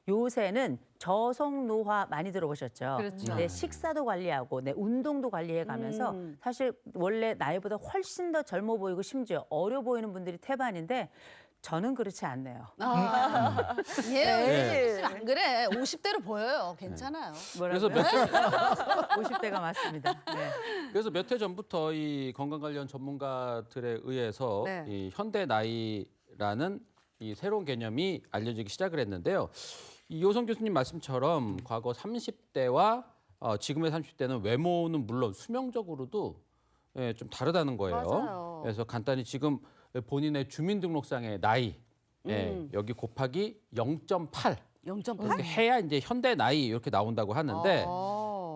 요새는 저속노화 많이 들어보셨죠? 그렇죠. 내 식사도 관리하고 내 운동도 관리해가면서 사실 원래 나이보다 훨씬 더 젊어 보이고 심지어 어려 보이는 분들이 태반인데 저는 그렇지 않네요. 예, 안 그래. 50대로 보여요. 괜찮아요. 그래서 뭐라고요? 몇 해, 50대가 맞습니다. 네. 그래서 몇 해 전부터 이 건강 관련 전문가들에 의해서 네. 이 현대 나이라는 이 새로운 개념이 알려지기 시작을 했는데요. 이 요성 교수님 말씀처럼 과거 30대와 지금의 30대는 외모는 물론 수명적으로도 좀 다르다는 거예요. 맞아요. 그래서 간단히 지금 본인의 주민등록상의 나이 여기 곱하기 0.8 0.8. 이렇게 해야 이제 현대 나이 이렇게 나온다고 하는데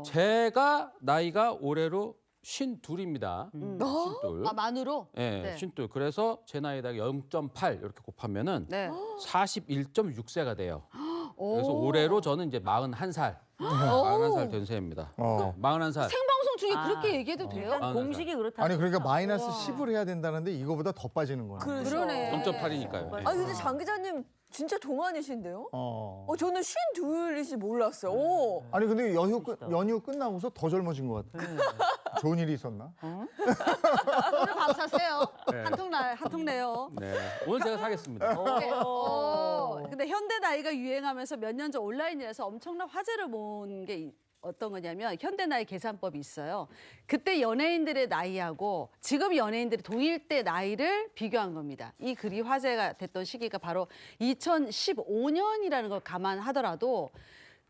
제가 나이가 올해로 52입니다. 52. 아, 만으로? 예, 네. 52. 그래서 제 나이에다가 0.8 이렇게 곱하면은 네. 41.6세가 돼요. 오. 그래서 올해로 저는 이제 41살. 41살 된 셈입니다. 41살. 생방송 중에 그렇게 얘기해도 돼요? 일단 공식이 그렇다. 아니 그러니까 마이너스 10을 해야 된다는데 이거보다 더 빠지는 거야. 그러네. 0.8이니까요. 아니 근데 장 기자님 진짜 동안이신데요? 어. 저는 52일인지 몰랐어요. 오. 아니 근데 연휴 끝나고서 더 젊어진 것 같아. 좋은 일이 있었나? 오늘 밥 사세요. 네. 한 통 내요. 네. 오늘 제가 사겠습니다. 근데 현대 나이가 유행하면서 몇 년 전 온라인에서 엄청난 화제를 모은 게 어떤 거냐면 현대 나이 계산법이 있어요. 그때 연예인들의 나이하고 지금 연예인들의 동일 때 나이를 비교한 겁니다. 이 글이 화제가 됐던 시기가 바로 2015년이라는 걸 감안하더라도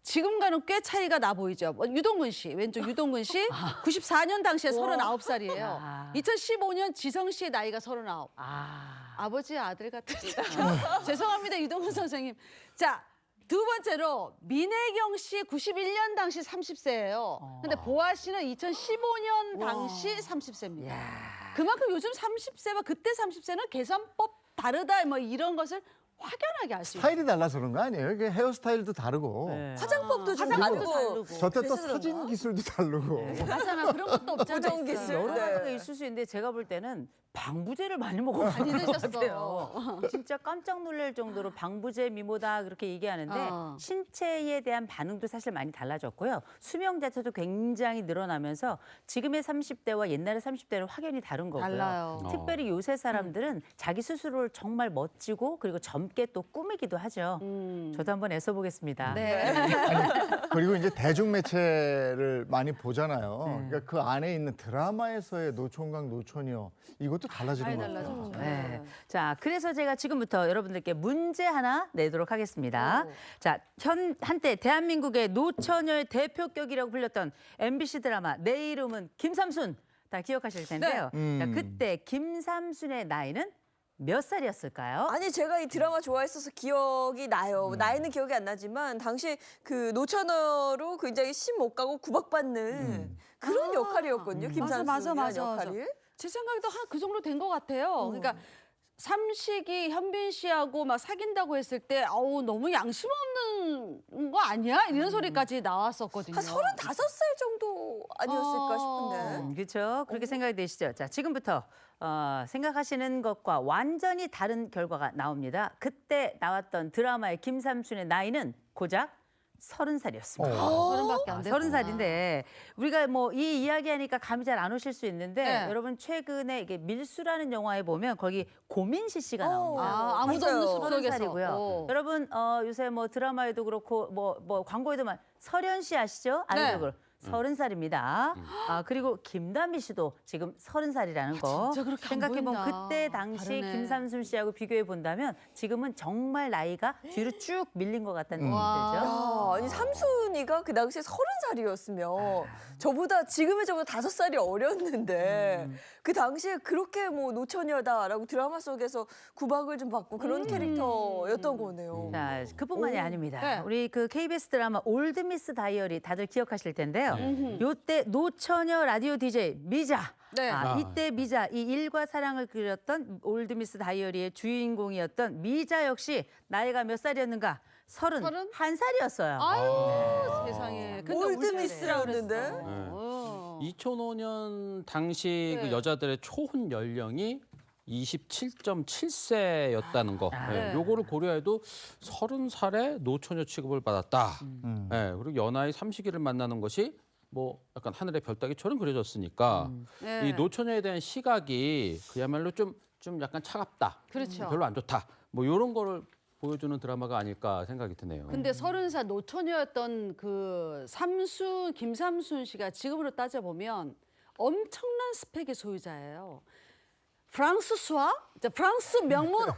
지금과는 꽤 차이가 나 보이죠. 유동근 씨, 왼쪽 유동근 씨 94년 당시에 39살이에요. 2015년 지성 씨의 나이가 39. 아버지 아들 같은. 죄송합니다, 유동근 선생님. 자, 두 번째로 민혜경 씨 91년 당시 30세예요. 근데 보아 씨는 2015년 당시 30세입니다. 그만큼 요즘 30세와 그때 30세는 계산법 다르다 뭐 이런 것을 확연하게 알 수 있어요. 스타일이 달라서 그런 거 아니에요? 이게 헤어스타일도 다르고 화장법도 좀 화장법도 다르고. 저때 또 그래서 사진 그런가? 기술도 다르고. 맞잖아. 그런 것도 없잖아. 고정 기술. 여러 네. 가지가 있을 수 있는데 제가 볼 때는 방부제를 많이 먹어 많이 많이 드셨어. 드셨어요. 진짜 깜짝 놀랄 정도로 방부제 미모다 그렇게 얘기하는데 신체에 대한 반응도 사실 많이 달라졌고요. 수명 자체도 굉장히 늘어나면서 지금의 30대와 옛날의 30대는 확연히 다른 거고요. 달라요. 특별히 요새 사람들은 자기 스스로를 정말 멋지고 그리고 젊게 또 꾸미기도 하죠. 저도 한번 애써보겠습니다. 네. 그리고 이제 대중매체를 많이 보잖아요. 그러니까 그 안에 있는 드라마에서의 노총각, 노처녀 이것도 달라지는 것 같아요. 네. 자, 그래서 제가 지금부터 여러분들께 문제 하나 내도록 하겠습니다. 자, 한때 대한민국의 노처녀의 대표격이라고 불렸던 MBC 드라마 내 이름은 김삼순 다 기억하실 텐데요. 자, 그때 김삼순의 나이는 몇 살이었을까요? 아니 제가 이 드라마 좋아했어서 기억이 나요. 나이는 기억이 안 나지만 당시 그 노처녀로 굉장히 심 못 가고 구박받는 그런 역할이었거든요. 김산수라는 역할이. 제 생각에도 한 그 정도 된 것 같아요. 그러니까 삼식이 현빈 씨하고 막 사귄다고 했을 때 아우 너무 양심 없는 거 아니야? 이런 소리까지 나왔었거든요. 한 35살 정도 아니었을까 싶은데. 그렇죠. 그렇게 생각이 되시죠? 자, 지금부터 생각하시는 것과 완전히 다른 결과가 나옵니다. 그때 나왔던 드라마의 김삼순의 나이는 고작 30살이었습니다. 30밖에 안 됐구나. 30살인데 우리가 뭐 이 이야기하니까 감이 잘 안 오실 수 있는데 네. 여러분 최근에 이게 밀수라는 영화에 보면 거기 고민시 씨가 나옵니다. 아무도 맞아요. 없는 숲속에서. 30살이고요. 여러분 요새 뭐 드라마에도 그렇고 뭐 광고에도 설현 씨 아시죠? 아이돌. 30살입니다. 그리고 김다미 씨도 지금 30살이라는 거. 진짜 그렇게 안 생각해보면 보인다. 그때 당시 다르네. 김삼순 씨하고 비교해 본다면 지금은 정말 나이가 뒤로 쭉 밀린 것 같다는 느낌이 들죠. 아니 삼순이가 그 당시에 30살이었으면 저보다 지금의 저보다 5살이 어렸는데 그 당시에 그렇게 뭐 노처녀다라고 드라마 속에서 구박을 좀 받고 그런 캐릭터였던 거네요. 자, 그뿐만이 아닙니다. 네. 우리 그 KBS 드라마 올드미스 다이어리 다들 기억하실 텐데요. 요때 노처녀 라디오 DJ 미자. 네. 이때 미자, 이 일과 사랑을 그렸던 올드미스 다이어리의 주인공이었던 미자 역시 나이가 몇 살이었는가? 31살이었어요. 아유 세상에. 근데 올드미스라 그랬는데. 2005년 당시 그 여자들의 초혼 연령이 27.7세였다는 거. 네. 요거를 고려해도 30살에 노처녀 취급을 받았다. 예, 그리고 연하의 삼식이를 만나는 것이 뭐 약간 하늘의 별 따기처럼 그려졌으니까 네. 이 노처녀에 대한 시각이 그야말로 좀 약간 차갑다. 그렇죠. 별로 안 좋다. 뭐 이런 거를 보여주는 드라마가 아닐까 생각이 드네요. 근데 30살 노처녀였던 그 김삼순 씨가 지금으로 따져보면 엄청난 스펙의 소유자예요. 프랑스 수학, 프랑스 명문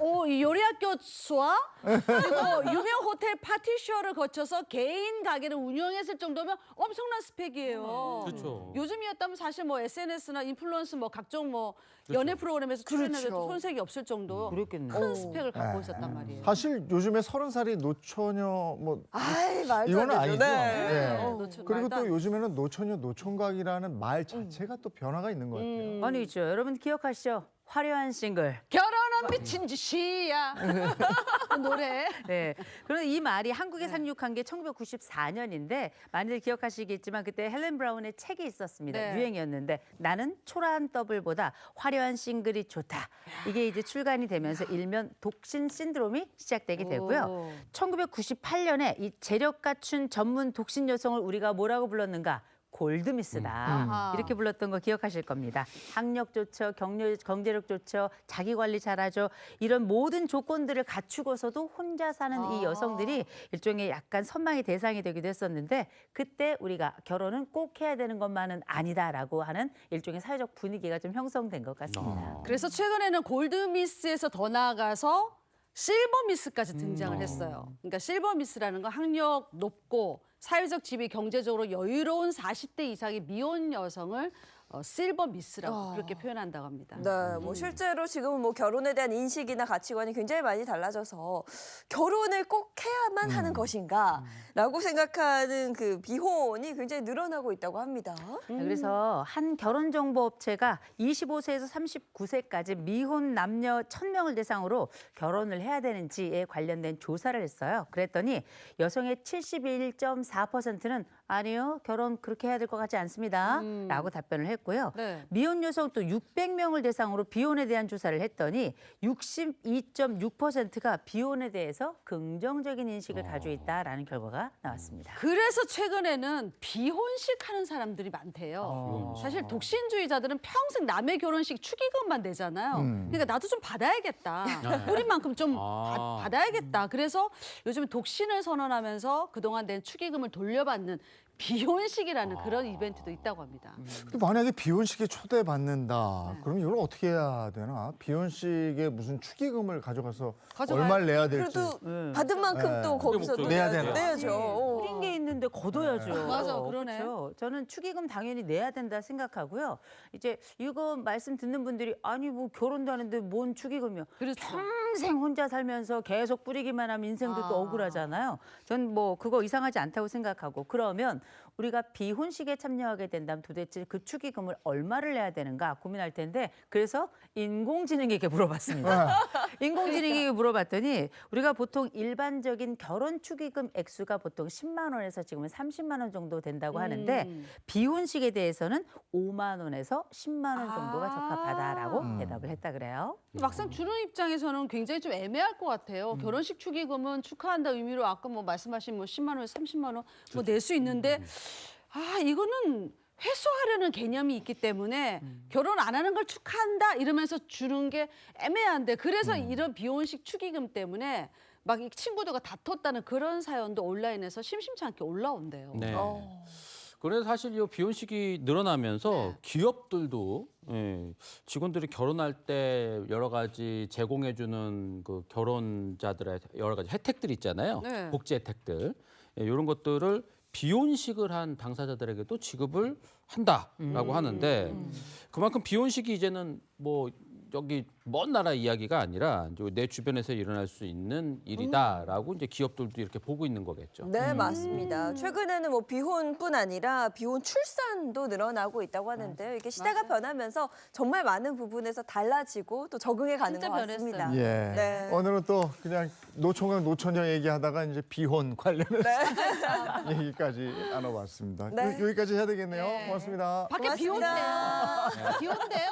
요리학교 수학, 그리고 유명 호텔 파티쇼를 거쳐서 개인 가게를 운영했을 정도면 엄청난 스펙이에요. 그렇죠. 요즘이었다면 사실 뭐 SNS나 인플루언서 뭐 각종 뭐 연애 프로그램에서 출연해도 그렇죠. 손색이 없을 정도 그랬겠네요. 큰 스펙을 갖고 있었단 말이에요. 사실 요즘에 30살이 노처녀 뭐 아이 말도 안 이거는 되죠. 아니죠. 네. 예. 노처- 그리고 말도 안 또 요즘에는 노처녀 노총각이라는 말 자체가 또 변화가 있는 것 같아요. 아니죠. 여러분 기억하시죠? 화려한 싱글. 결혼은 미친 짓이야. 그 노래. 네. 그런데 이 말이 한국에 상륙한 게 1994년인데 많이들 기억하시겠지만 그때 헬렌 브라운의 책이 있었습니다. 네. 유행이었는데 나는 초라한 더블보다 화려한 싱글이 좋다. 이게 이제 출간이 되면서 일면 독신 신드롬이 시작되게 되고요. 오. 1998년에 이 재력 갖춘 전문 독신 여성을 우리가 뭐라고 불렀는가? 골드미스다. 아하. 이렇게 불렀던 거 기억하실 겁니다. 학력 좋죠, 경제력 좋죠, 자기 관리 잘하죠. 이런 모든 조건들을 갖추고서도 혼자 사는 이 여성들이 일종의 약간 선망의 대상이 되기도 했었는데 그때 우리가 결혼은 꼭 해야 되는 것만은 아니다라고 하는 일종의 사회적 분위기가 좀 형성된 것 같습니다. 그래서 최근에는 골드미스에서 더 나아가서 실버미스까지 등장을 했어요. 그러니까 실버미스라는 건 학력 높고 사회적 지위, 경제적으로 여유로운 40대 이상의 미혼 여성을 실버미스라고 그렇게 표현한다고 합니다. 네, 뭐 실제로 지금은 뭐 결혼에 대한 인식이나 가치관이 굉장히 많이 달라져서 결혼을 꼭 해야만 하는 것인가라고 생각하는 그 비혼이 굉장히 늘어나고 있다고 합니다. 그래서 한 결혼정보업체가 25세에서 39세까지 미혼 남녀 1000명을 대상으로 결혼을 해야 되는지에 관련된 조사를 했어요. 그랬더니 여성의 71.4%는 아니요, 결혼 그렇게 해야 될 것 같지 않습니다. 라고 답변을 했고요. 네. 미혼 여성 또 600명을 대상으로 비혼에 대한 조사를 했더니 62.6%가 비혼에 대해서 긍정적인 인식을 가지고 있다라는 결과가 나왔습니다. 그래서 최근에는 비혼식 하는 사람들이 많대요. 사실 독신주의자들은 평생 남의 결혼식 축의금만 내잖아요. 그러니까 나도 좀 받아야겠다. 우리만큼 좀 받아야겠다. 그래서 요즘 독신을 선언하면서 그동안 낸 축의금을 돌려받는 비혼식이라는 그런 이벤트도 있다고 합니다. 근데 만약에 비혼식에 초대받는다. 그럼 이걸 어떻게 해야 되나? 비혼식에 무슨 축의금을 가져가서 얼마를 내야 될지. 그래도 받은 만큼 네. 또 거기서 그게 또 내야 되나? 내야죠. 뿌린 게 있는데 걷어야죠. 맞아, 그러네. 그렇죠. 저는 축의금 당연히 내야 된다 생각하고요. 이제 이거 말씀 듣는 분들이 아니 뭐 결혼도 하는데 뭔 축의금이요. 그렇죠. 평생 혼자 살면서 계속 뿌리기만 하면 인생도 또 억울하잖아요. 전 뭐 그거 이상하지 않다고 생각하고 그러면 우리가 비혼식에 참여하게 된다면 도대체 그 축의금을 얼마를 내야 되는가 고민할 텐데 그래서 인공지능에게 물어봤습니다. 인공지능에게 물어봤더니 우리가 보통 일반적인 결혼 축의금 액수가 보통 10만 원에서 지금은 30만 원 정도 된다고 하는데 비혼식에 대해서는 5만 원에서 10만 원 정도가 적합하다라고 대답을 했다 그래요. 막상 주는 입장에서는 굉장히 좀 애매할 것 같아요. 결혼식 축의금은 축하한다 의미로 아까 뭐 말씀하신 뭐 10만 원에서 30만 원 뭐 낼 수 있는데 이거는 회수하려는 개념이 있기 때문에 결혼 안 하는 걸 축하한다 이러면서 주는 게 애매한데 그래서 이런 비혼식 축의금 때문에 막 이 친구들과 다퉜다는 그런 사연도 온라인에서 심심치 않게 올라온대요. 네. 그래서 사실 이 비혼식이 늘어나면서 기업들도 직원들이 결혼할 때 여러 가지 제공해주는 그 결혼자들의 여러 가지 혜택들 있잖아요. 네. 복지 혜택들 이런 것들을 비혼식을 한 당사자들에게도 지급을 한다라고 하는데 그만큼 비혼식이 이제는 뭐 여기 먼 나라 이야기가 아니라 이제 내 주변에서 일어날 수 있는 일이다라고 이제 기업들도 이렇게 보고 있는 거겠죠. 네, 맞습니다. 최근에는 뭐 비혼뿐 아니라 비혼 출산도 늘어나고 있다고 하는데요. 이게 시대가 변하면서 정말 많은 부분에서 달라지고 또 적응해 가는 진짜 것 같습니다. 변했어요. 예. 네. 오늘은 또 그냥 노총각 노처녀 얘기하다가 이제 비혼 관련해서 얘기까지 나눠봤습니다. 네. 여기까지 해야 되겠네요. 고맙습니다. 밖에 비 고맙습니다. 온대요. 비 온대요?